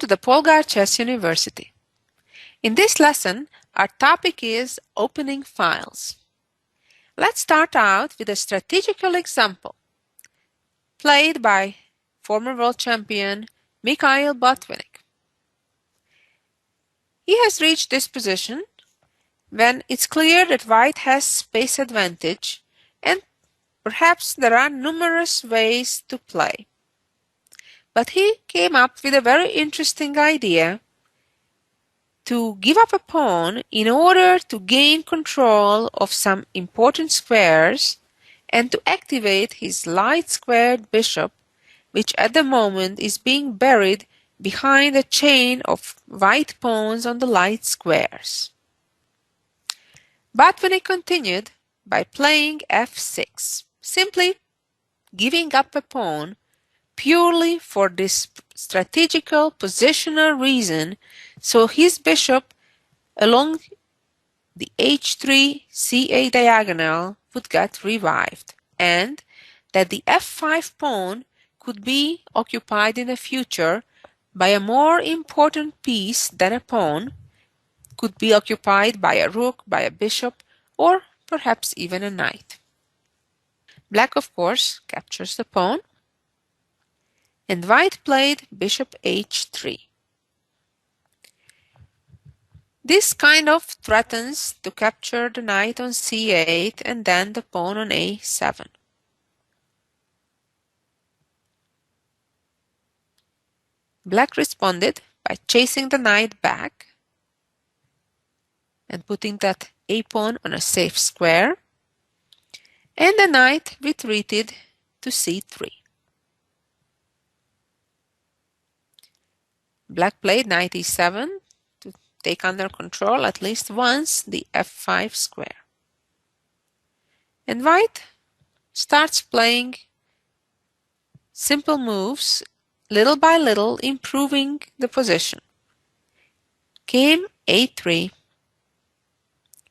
to the Polgar Chess University. In this lesson, our topic is opening files. Let's start out with a strategical example played by former world champion Mikhail Botvinik. He has reached this position when it's clear that white has space advantage and perhaps there are numerous ways to play. But he came up with a very interesting idea to give up a pawn in order to gain control of some important squares and to activate his light-squared bishop, which at the moment is being buried behind a chain of white pawns on the light squares. Botvinik continued by playing f6, simply giving up a pawn purely for this strategical positional reason, so his bishop along the h3 ca diagonal would get revived, and that the f5 pawn could be occupied in the future by a more important piece than a pawn, could be occupied by a rook, by a bishop, or perhaps even a knight. Black, of course, captures the pawn, and white played bishop h3. This kind of threatens to capture the knight on c8 and then the pawn on a7. Black responded by chasing the knight back and putting that a-pawn on a safe square, and the knight retreated to c3. Black played knight e7 to take under control at least once the f5 square. And white starts playing simple moves, little by little improving the position. Came a3.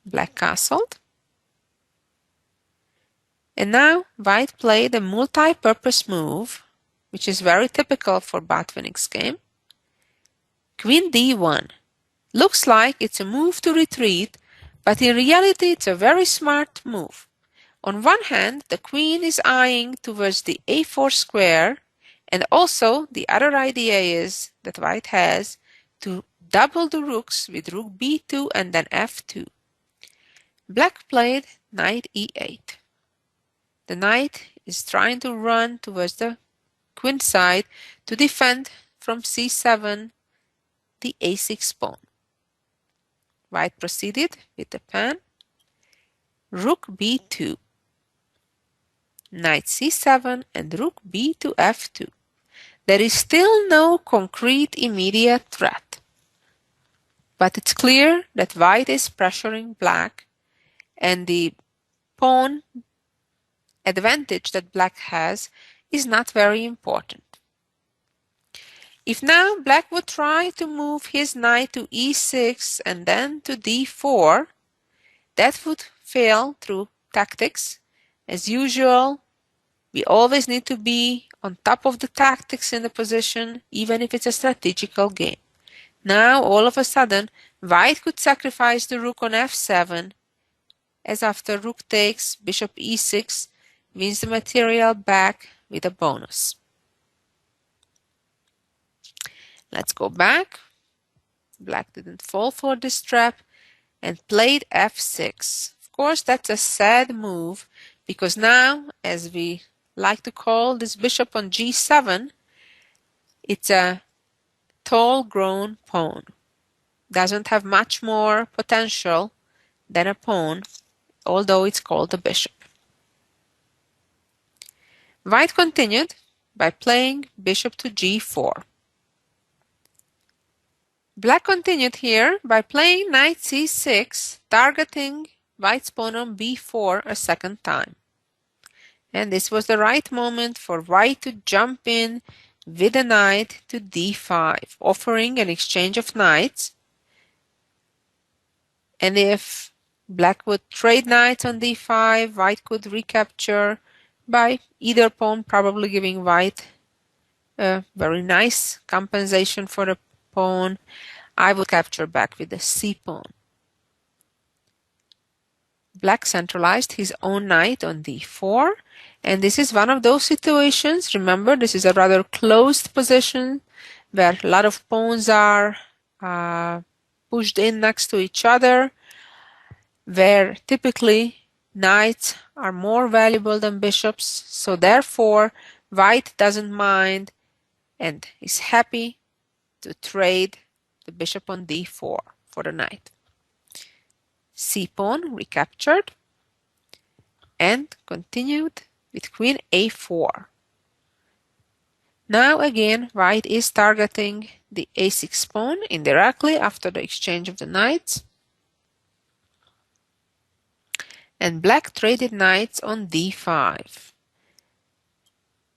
Black castled. And now white played a multi-purpose move, which is very typical for Botvinik's game. Queen d1. Looks like it's a move to retreat, but in reality it's a very smart move. On one hand, the queen is eyeing towards the a4 square, and also the other idea is that white has to double the rooks with rook b2 and then f2. Black played knight e8. The knight is trying to run towards the queen side to defend from c7 the a6 pawn. White proceeded with the pawn. Rook b2. Knight c7 and rook b to f2. There is still no concrete immediate threat, but it's clear that white is pressuring black, and the pawn advantage that black has is not very important. If now black would try to move his knight to e6 and then to d4, that would fail through tactics. As usual, we always need to be on top of the tactics in the position, even if it's a strategical game. Now, all of a sudden, white could sacrifice the rook on f7, as after rook takes, bishop e6 wins the material back with a bonus. Let's go back. Black didn't fall for this trap and played f6. Of course, that's a sad move because now, as we like to call this bishop on g7, it's a tall grown pawn. Doesn't have much more potential than a pawn, although it's called a bishop. White continued by playing bishop to g4. Black continued here by playing knight c6, targeting white's pawn on b4 a second time. And this was the right moment for white to jump in with a knight to d5, offering an exchange of knights. And if black would trade knights on d5, white could recapture by either pawn probably giving white a very nice compensation for the pawn, I would capture back with the c pawn. Black centralized his own knight on d4, and this is one of those situations. Remember, this is a rather closed position where a lot of pawns are pushed in next to each other, where typically knights are more valuable than bishops, so therefore white doesn't mind and is happy to trade the bishop on d4 for the knight. C-pawn recaptured and continued with queen a4. Now again white is targeting the a6 pawn indirectly after the exchange of the knights, and black traded knights on d5.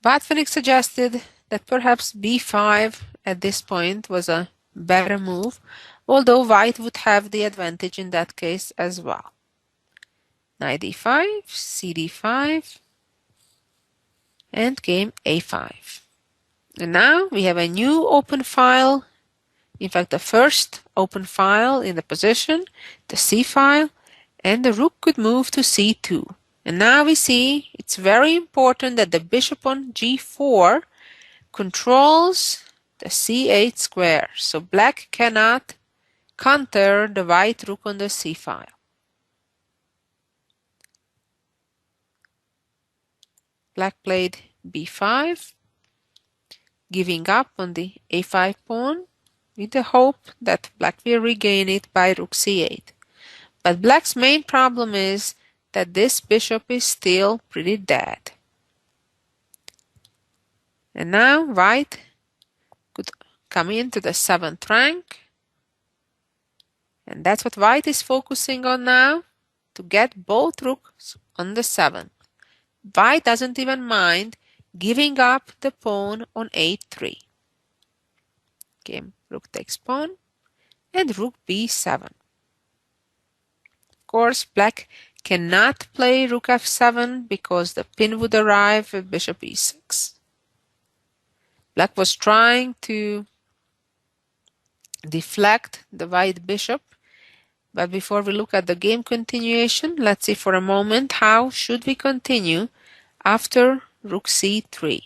Botvinik suggested that perhaps b5 at this point was a better move, although white would have the advantage in that case as well. Knight d5, cd5, and game a5. And now we have a new open file, in fact the first open file in the position, the c file, and the rook could move to c2. And now we see it's very important that the bishop on g4 controls the c8 square, so black cannot counter the white rook on the c file. Black played b5, giving up on the a5 pawn with the hope that black will regain it by rook c8. But black's main problem is that this bishop is still pretty dead. And now white could come into the 7th rank, and that's what white is focusing on now, to get both rooks on the 7th. White doesn't even mind giving up the pawn on a3. Game rook takes pawn and rook b7. Of course, black cannot play rook f7 because the pin would arrive with bishop e6. Black was trying to deflect the white bishop, but before we look at the game continuation, let's see for a moment how should we continue after rook c3.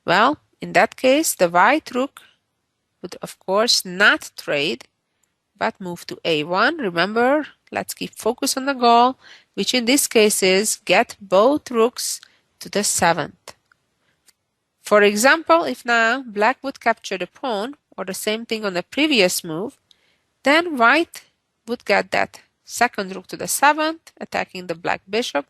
Well, in that case, the white rook would of course not trade, but move to a1. Remember, let's keep focus on the goal, which in this case is get both rooks to the 7th. For example, if now black would capture the pawn, or the same thing on the previous move, then white would get that second rook to the 7th, attacking the black bishop.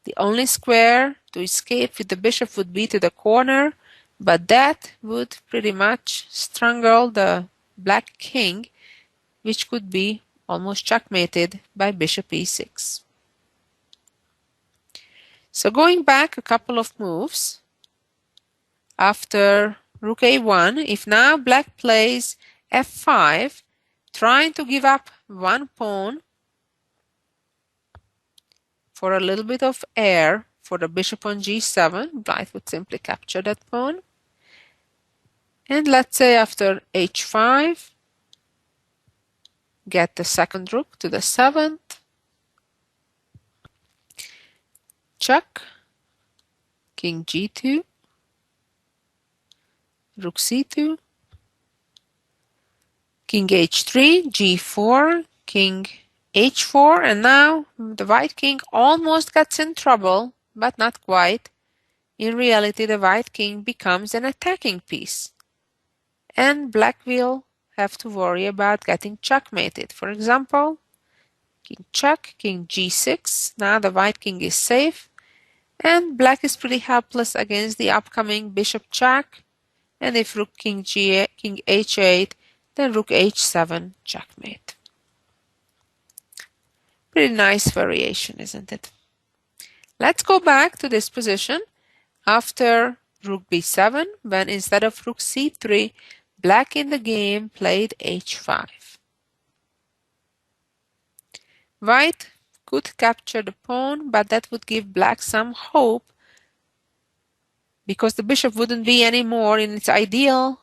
The only square to escape with the bishop would be to the corner, but that would pretty much strangle the black king, which could be almost checkmated by bishop e6. So going back a couple of moves, after rook a1, if now black plays f5, trying to give up one pawn for a little bit of air for the bishop on g7, white would simply capture that pawn. And let's say after h5, get the second rook to the 7th, check, king g2, rook c2, king h3, g4, king h4, and now the white king almost gets in trouble, but not quite. In reality, the white king becomes an attacking piece, and black will have to worry about getting checkmated. For example, king check, king g6, now the white king is safe, and black is pretty helpless against the upcoming bishop check, and if rook king h8, then rook h7, checkmate. Pretty nice variation, isn't it? Let's go back to this position after rook b7, when instead of rook c3, black in the game played h5. White could capture the pawn, but that would give black some hope, because the bishop wouldn't be anymore in its ideal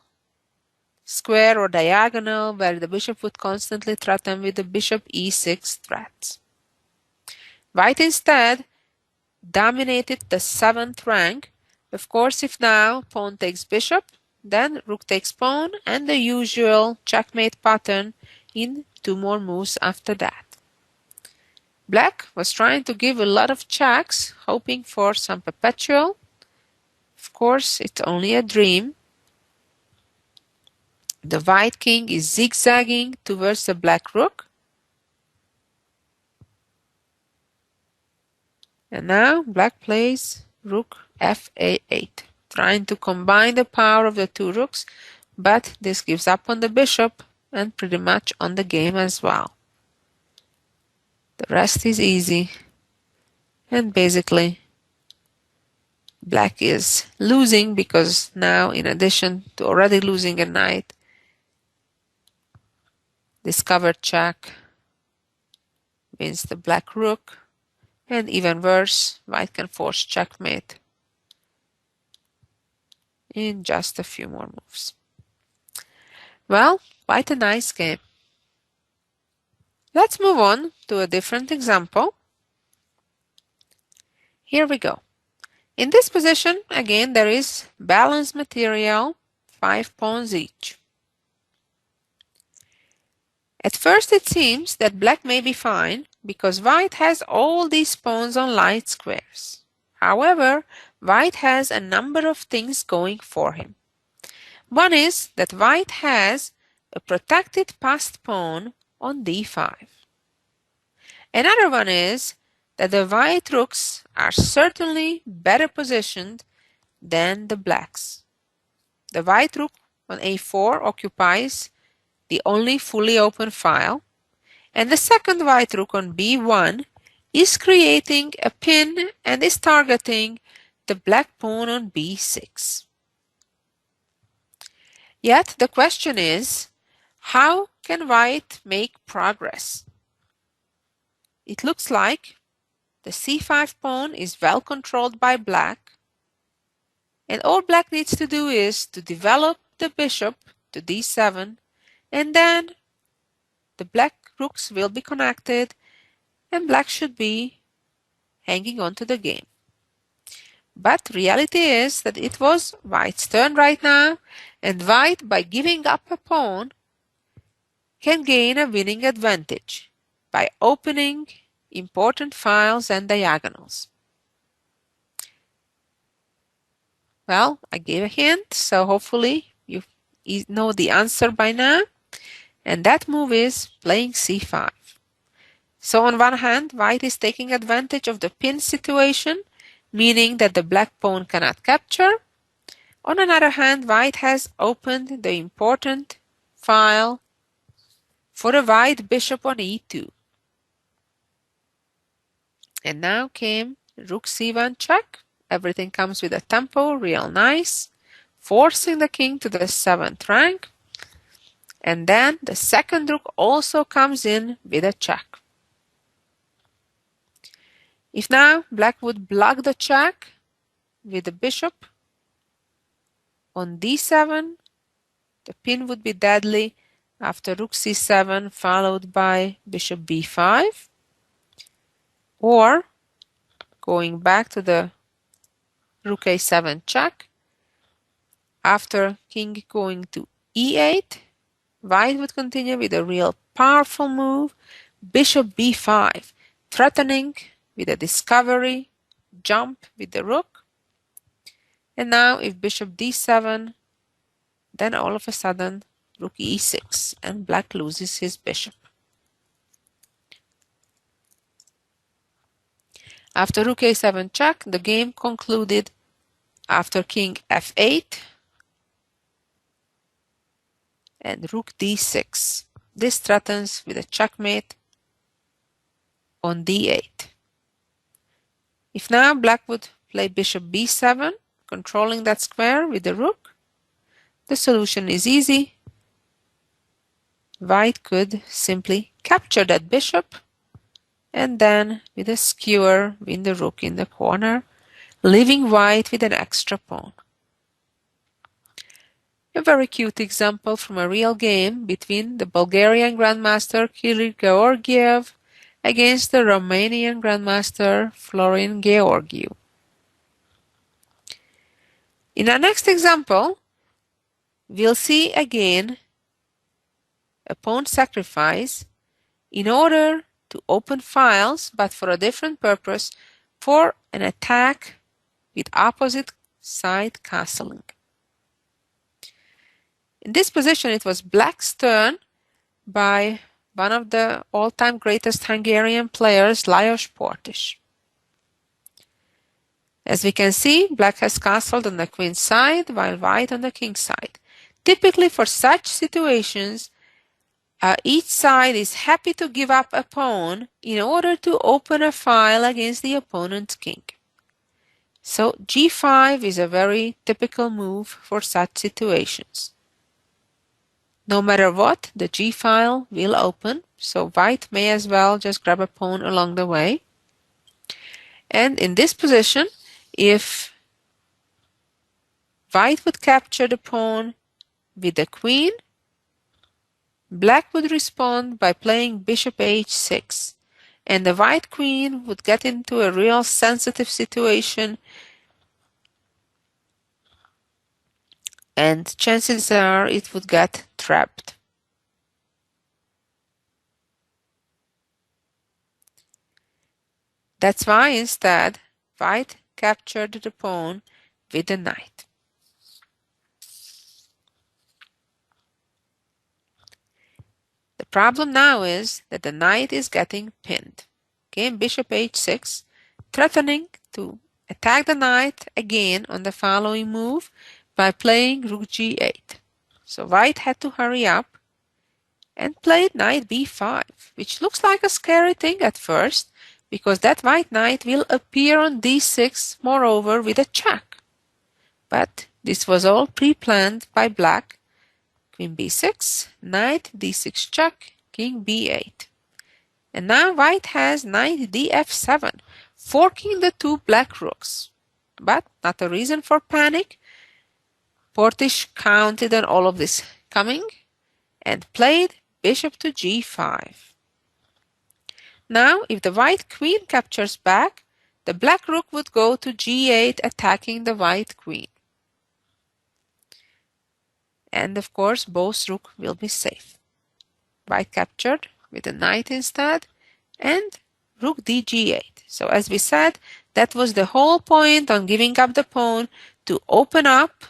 square or diagonal where the bishop would constantly threaten with the bishop e6 threat. White instead dominated the 7th rank. Of course, if now pawn takes bishop, then rook takes pawn and the usual checkmate pattern in 2 more moves after that. Black was trying to give a lot of checks, hoping for some perpetual. Of course, it's only a dream. The white king is zigzagging towards the black rook. And now black plays rook f8, trying to combine the power of the 2 rooks, but this gives up on the bishop and pretty much on the game as well. The rest is easy, and basically black is losing because now, in addition to already losing a knight, this covered check wins the black rook, and even worse, white can force checkmate in just a few more moves. Well, quite a nice game. Let's move on to a different example. Here we go. In this position, again, there is balanced material, 5 pawns each. At first it seems that black may be fine because white has all these pawns on light squares. However, white has a number of things going for him. One is that white has a protected passed pawn on d5. Another one is that the white rooks are certainly better positioned than the blacks. The white rook on a4 occupies the only fully open file, and the second white rook on b1 is creating a pin and is targeting the black pawn on b6. Yet the question is, how can white make progress? It looks like the c5 pawn is well controlled by black, and all black needs to do is to develop the bishop to d7, and then the black rooks will be connected and black should be hanging on to the game. But reality is that it was white's turn right now, and white, by giving up a pawn, can gain a winning advantage by opening important files and diagonals. Well, I gave a hint, so hopefully you know the answer by now. And that move is playing c5. So on one hand, white is taking advantage of the pin situation, meaning that the black pawn cannot capture. On another hand, white has opened the important file for the white bishop on e2. And now came rook c1 check. Everything comes with a tempo, real nice, forcing the king to the 7th rank. And then the second rook also comes in with a check. If now black would block the check with the bishop on d7, the pin would be deadly after rook c7 followed by bishop b5. Or, going back to the rook a7 check, after king going to e8, white would continue with a real powerful move, bishop b5, threatening with a discovery jump with the rook. And now if bishop d7, then all of a sudden rook e6 and black loses his bishop. After rook a7 check, the game concluded after king f8 and rook d6. This threatens with a checkmate on d8. If now black would play bishop b7, controlling that square with the rook, the solution is easy. White could simply capture that bishop and then with a skewer win the rook in the corner, leaving white with an extra pawn. A very cute example from a real game between the Bulgarian Grandmaster Kirill Georgiev against the Romanian Grandmaster Florin Georgiou. In our next example, we'll see again a pawn sacrifice in order to open files, but for a different purpose, for an attack with opposite side castling. In this position, it was Black's turn by one of the all-time greatest Hungarian players, Lajos Portis. As we can see, Black has castled on the queen side, while White on the king side. Typically for such situations, each side is happy to give up a pawn in order to open a file against the opponent's king. So g5 is a very typical move for such situations. No matter what, the g file will open, so White may as well just grab a pawn along the way. And in this position, if White would capture the pawn with the queen, Black would respond by playing bishop h6, and the White queen would get into a real sensitive situation, and chances are it would get trapped. That's why instead White captured the pawn with the knight. The problem now is that the knight is getting pinned. Game bishop h6, threatening to attack the knight again on the following move by playing rook g8. So White had to hurry up and played knight b5, which looks like a scary thing at first, because that white knight will appear on d6, moreover with a check. But this was all pre-planned by Black. Queen b6, knight d6 check, king b8. And now White has knight df7, forking the two black rooks. But not a reason for panic. Portis counted on all of this coming and played bishop to g5. Now, if the white queen captures back, the black rook would go to g8, attacking the white queen. And of course, both rook will be safe. White captured with a knight instead, and rook dg8. So as we said, that was the whole point on giving up the pawn, to open up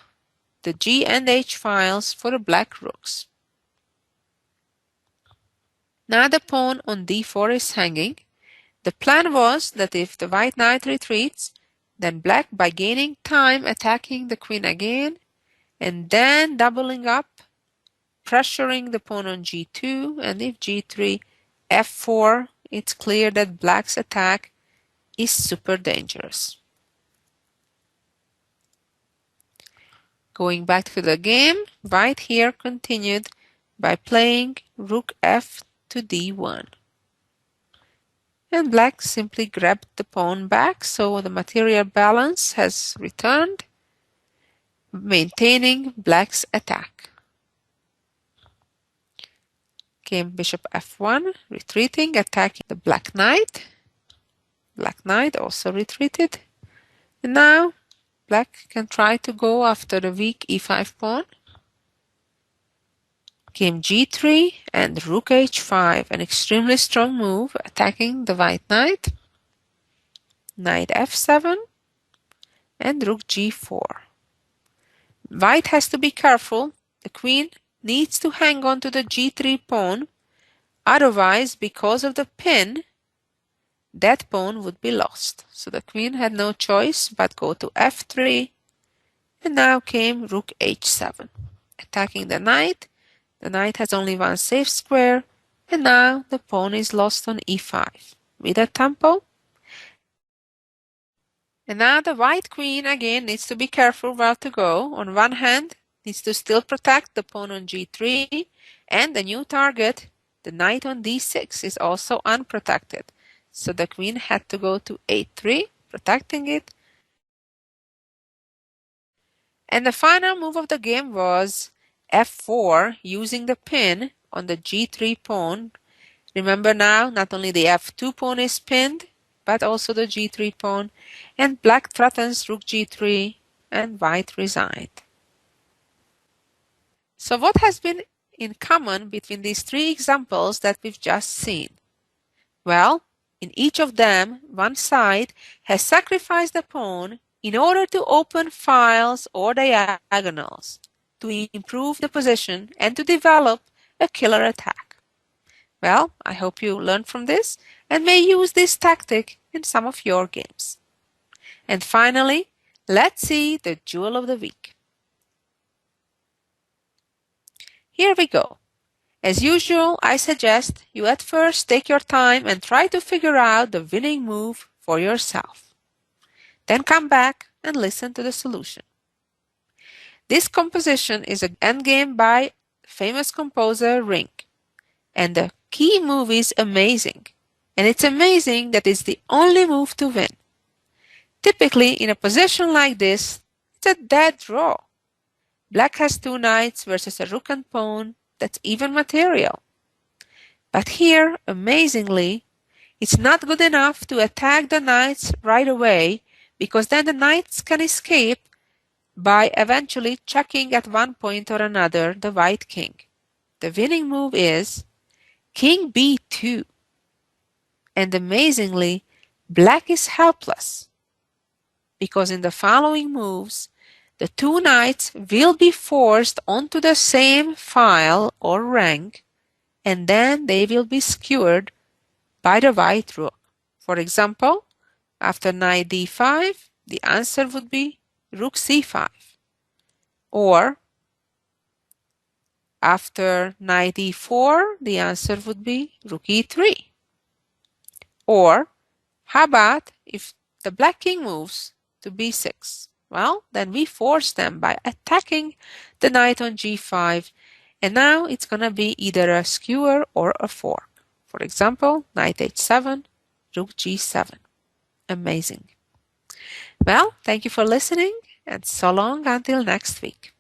the g and h files for the black rooks. Now the pawn on d4 is hanging. The plan was that if the white knight retreats, then Black, by gaining time, attacking the queen again, and then doubling up, pressuring the pawn on g2, and if g3, f4, it's clear that Black's attack is super dangerous. Going back to the game, White here continued by playing rook f to d1. And Black simply grabbed the pawn back, so the material balance has returned, maintaining Black's attack. Came bishop f1, retreating, attacking the black knight. Black knight also retreated. And now Black can try to go after the weak e5 pawn. Came g3 and rook h5, an extremely strong move, attacking the white knight. Knight f7 and rook g4. White has to be careful. The queen needs to hang on to the g3 pawn, otherwise, because of the pin, that pawn would be lost. So the queen had no choice but go to f3, and now came rook h7, attacking the knight. The knight has only one safe square, and now the pawn is lost on e5 with a tempo. And now the white queen again needs to be careful where to go. On one hand, needs to still protect the pawn on g3, and the new target, the knight on d6, is also unprotected. So the queen had to go to a3, protecting it. And the final move of the game was f4 using the pin on the g3 pawn. Remember now, not only the f2 pawn is pinned, but also the g3 pawn, and black threatens rook g3 and white resigned. So what has been in common between these three examples that we've just seen? Well, in each of them, one side has sacrificed a pawn in order to open files or diagonals, to improve the position and to develop a killer attack. Well, I hope you learned from this and may use this tactic in some of your games. And finally, let's see the jewel of the week. Here we go. As usual, I suggest you at first take your time and try to figure out the winning move for yourself. Then come back and listen to the solution. This composition is an endgame by famous composer Ring, and the key move is amazing. And it's amazing that it's the only move to win. Typically, in a position like this, it's a dead draw. Black has two knights versus a rook and pawn. That's even material. But here, amazingly, it's not good enough to attack the knights right away, because then the knights can escape by eventually checking at one point or another the white king. The winning move is king b2. And amazingly, black is helpless, because in the following moves, the two knights will be forced onto the same file or rank, and then they will be skewered by the white rook. For example, after knight d5, the answer would be rook c5. Or after knight e4, the answer would be rook e3. Or how about if the black king moves to b6? Well, then we force them by attacking the knight on g5, and now it's going to be either a skewer or a fork. For example, knight h7, rook g7. Amazing. Well, thank you for listening, and so long until next week.